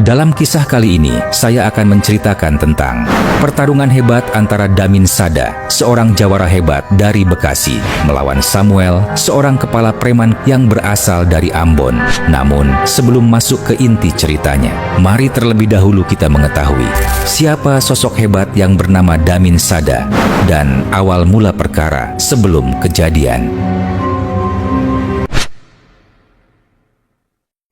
Dalam kisah kali ini, saya akan menceritakan tentang pertarungan hebat antara Damin Sada, seorang jawara hebat dari Bekasi, melawan Samuel, seorang kepala preman yang berasal dari Ambon. Namun, sebelum masuk ke inti ceritanya, mari terlebih dahulu kita mengetahui siapa sosok hebat yang bernama Damin Sada dan awal mula perkara sebelum kejadian.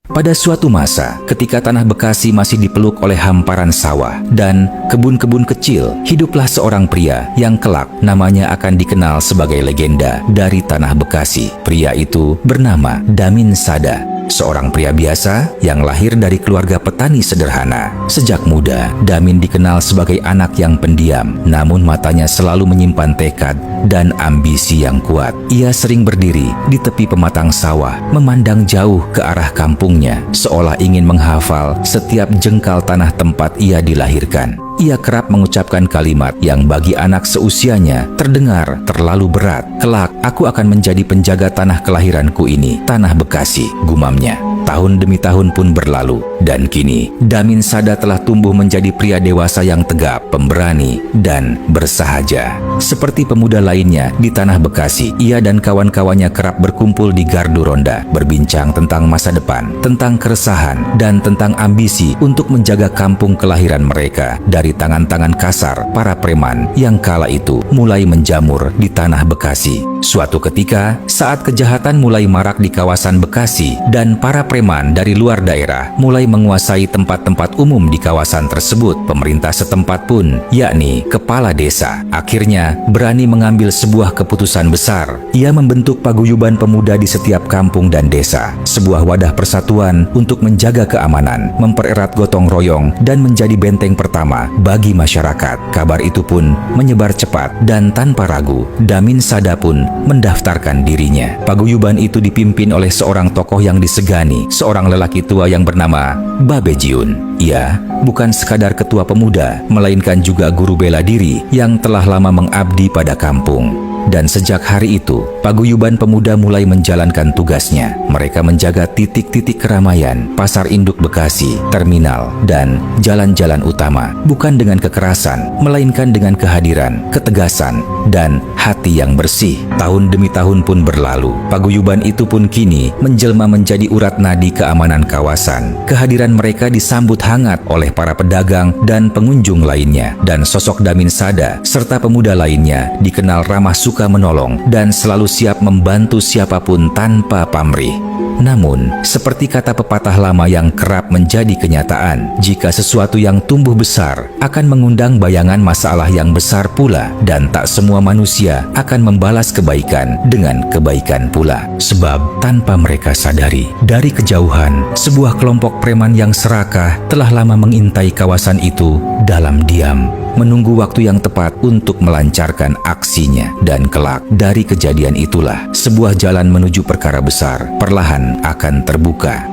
Pada suatu masa, ketika tanah Bekasi masih dipeluk oleh hamparan sawah dan kebun-kebun kecil, hiduplah seorang pria yang kelak namanya akan dikenal sebagai legenda dari tanah Bekasi. Pria itu bernama Damin Sada, seorang pria biasa yang lahir dari keluarga petani sederhana. Sejak muda, Damin dikenal sebagai anak yang pendiam, namun matanya selalu menyimpan tekad dan ambisi yang kuat. Ia sering berdiri di tepi pematang sawah, memandang jauh ke arah kampungnya, seolah ingin menghafal setiap jengkal tanah tempat ia dilahirkan. Ia kerap mengucapkan kalimat yang bagi anak seusianya terdengar terlalu berat. "Kelak, aku akan menjadi penjaga tanah kelahiranku ini, tanah Bekasi," gumamnya. Tahun demi tahun pun berlalu, dan kini Damin Sada telah tumbuh menjadi pria dewasa yang tegap, pemberani, dan bersahaja. Seperti pemuda lainnya di tanah Bekasi, ia dan kawan-kawannya kerap berkumpul di gardu ronda, berbincang tentang masa depan, tentang keresahan, dan tentang ambisi untuk menjaga kampung kelahiran mereka dari tangan-tangan kasar para preman yang kala itu mulai menjamur di tanah Bekasi. Suatu ketika, saat kejahatan mulai marak di kawasan Bekasi dan para preman dari luar daerah mulai menguasai tempat-tempat umum di kawasan tersebut, pemerintah setempat pun, yakni kepala desa, akhirnya berani mengambil sebuah keputusan besar. Ia membentuk paguyuban pemuda di setiap kampung dan desa, sebuah wadah persatuan untuk menjaga keamanan, mempererat gotong royong, dan menjadi benteng pertama bagi masyarakat. Kabar itu pun menyebar cepat, dan tanpa ragu, Damin Sada pun mendaftarkan dirinya. Paguyuban itu dipimpin oleh seorang tokoh yang disegani, seorang lelaki tua yang bernama Babe Jiun. Ia bukan sekadar ketua pemuda, melainkan juga guru bela diri yang telah lama mengabdi pada kampung. Dan sejak hari itu, paguyuban pemuda mulai menjalankan tugasnya. Mereka menjaga titik-titik keramaian, pasar induk Bekasi, terminal, dan jalan-jalan utama, bukan dengan kekerasan, melainkan dengan kehadiran, ketegasan, dan hati yang bersih. Tahun demi tahun pun berlalu. Paguyuban itu pun kini menjelma menjadi urat nadi keamanan kawasan. Kehadiran mereka disambut hangat oleh para pedagang dan pengunjung lainnya. Dan sosok Damin Sada serta pemuda lainnya dikenal ramah suka menolong dan selalu siap membantu siapapun tanpa pamrih. Namun, seperti kata pepatah lama yang kerap menjadi kenyataan, jika sesuatu yang tumbuh besar akan mengundang bayangan masalah yang besar pula, dan tak semua manusia akan membalas kebaikan dengan kebaikan pula. Sebab, tanpa mereka sadari, dari kejauhan, sebuah kelompok preman yang serakah telah lama mengintai kawasan itu dalam diam, menunggu waktu yang tepat untuk melancarkan aksinya. Dan kelak, dari kejadian itulah, sebuah jalan menuju perkara besar perlahan akan terbuka.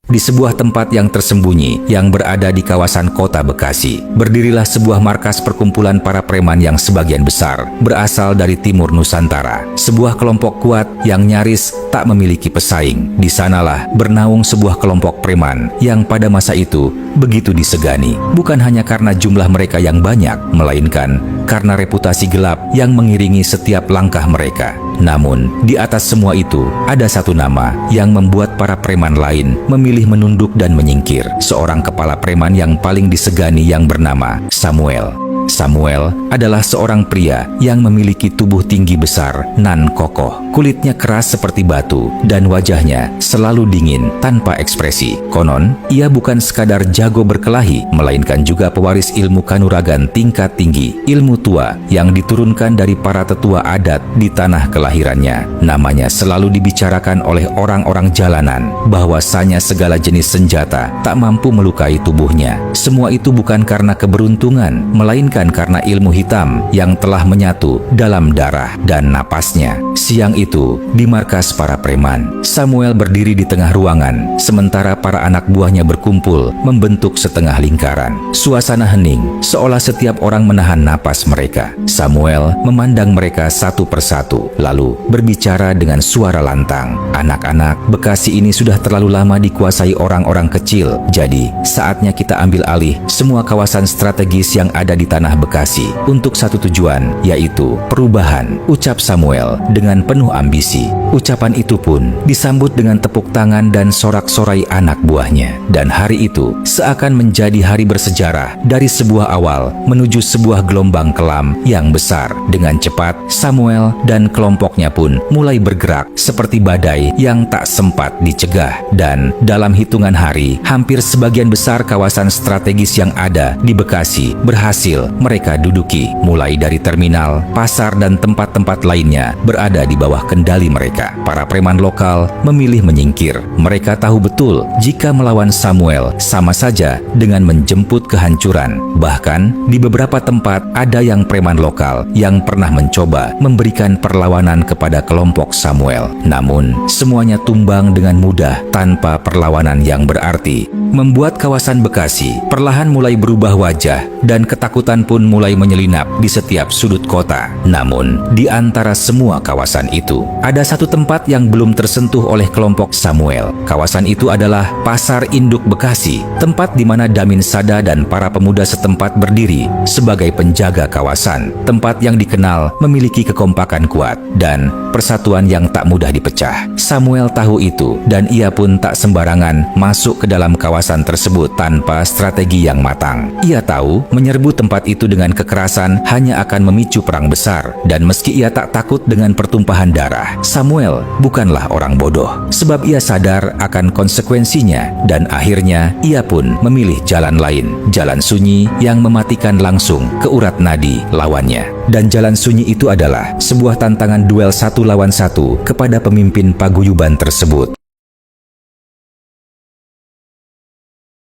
Di sebuah tempat yang tersembunyi yang berada di kawasan kota Bekasi, berdirilah sebuah markas perkumpulan para preman yang sebagian besar berasal dari timur Nusantara. Sebuah kelompok kuat yang nyaris tak memiliki pesaing. Di sanalah bernaung sebuah kelompok preman yang pada masa itu begitu disegani, bukan hanya karena jumlah mereka yang banyak, melainkan karena reputasi gelap yang mengiringi setiap langkah mereka. Namun, di atas semua itu, ada satu nama yang membuat para preman lain memilih menunduk dan menyingkir. Seorang kepala preman yang paling disegani yang bernama Samuel. Samuel adalah seorang pria yang memiliki tubuh tinggi besar nan kokoh, kulitnya keras seperti batu, dan wajahnya selalu dingin tanpa ekspresi. Konon, ia bukan sekadar jago berkelahi, melainkan juga pewaris ilmu kanuragan tingkat tinggi, ilmu tua yang diturunkan dari para tetua adat di tanah kelahirannya. Namanya selalu dibicarakan oleh orang-orang jalanan, bahwasanya segala jenis senjata tak mampu melukai tubuhnya. Semua itu bukan karena keberuntungan, melainkan melainkan karena ilmu hitam yang telah menyatu dalam darah dan napasnya. Siang itu, di markas para preman, Samuel berdiri di tengah ruangan, sementara para anak buahnya berkumpul membentuk setengah lingkaran. Suasana hening, seolah setiap orang menahan napas mereka. Samuel memandang mereka satu persatu, lalu berbicara dengan suara lantang. "Anak-anak, Bekasi ini sudah terlalu lama dikuasai orang-orang kecil, jadi saatnya kita ambil alih semua kawasan strategis yang ada di tanah Bekasi untuk satu tujuan, yaitu perubahan," ucap Samuel dengan penuh ambisi. Ucapan itu pun disambut dengan tepuk tangan dan sorak-sorai anak buahnya. Dan hari itu seakan menjadi hari bersejarah dari sebuah awal menuju sebuah gelombang kelam yang besar. Dengan cepat, Samuel dan kelompoknya pun mulai bergerak seperti badai yang tak sempat dicegah. Dan dalam hitungan hari, hampir sebagian besar kawasan strategis yang ada di Bekasi berhasil mereka duduki. Mulai dari terminal, pasar, dan tempat-tempat lainnya berada di bawah kendali mereka. Para preman lokal memilih menyingkir. Mereka tahu betul jika melawan Samuel sama saja dengan menjemput kehancuran. Bahkan di beberapa tempat ada yang preman lokal yang pernah mencoba memberikan perlawanan kepada kelompok Samuel. Namun semuanya tumbang dengan mudah tanpa perlawanan yang berarti. Membuat kawasan Bekasi perlahan mulai berubah wajah dan ketakutan pun mulai menyelinap di setiap sudut kota. Namun di antara semua kawasan itu, ada satu tempat yang belum tersentuh oleh kelompok Samuel. Kawasan itu adalah Pasar Induk Bekasi, tempat di mana Damin Sada dan para pemuda setempat berdiri sebagai penjaga kawasan. Tempat yang dikenal memiliki kekompakan kuat dan persatuan yang tak mudah dipecah. Samuel tahu itu dan ia pun tak sembarangan masuk ke dalam kawasan tersebut tanpa strategi yang matang. Ia tahu menyerbu tempat itu dengan kekerasan hanya akan memicu perang besar, dan meski ia tak takut dengan pertumpahan darah, Samuel bukanlah orang bodoh, sebab ia sadar akan konsekuensinya, dan akhirnya ia pun memilih jalan lain, jalan sunyi yang mematikan langsung ke urat nadi lawannya. Dan jalan sunyi itu adalah sebuah tantangan duel 1 lawan 1 kepada pemimpin paguyuban tersebut.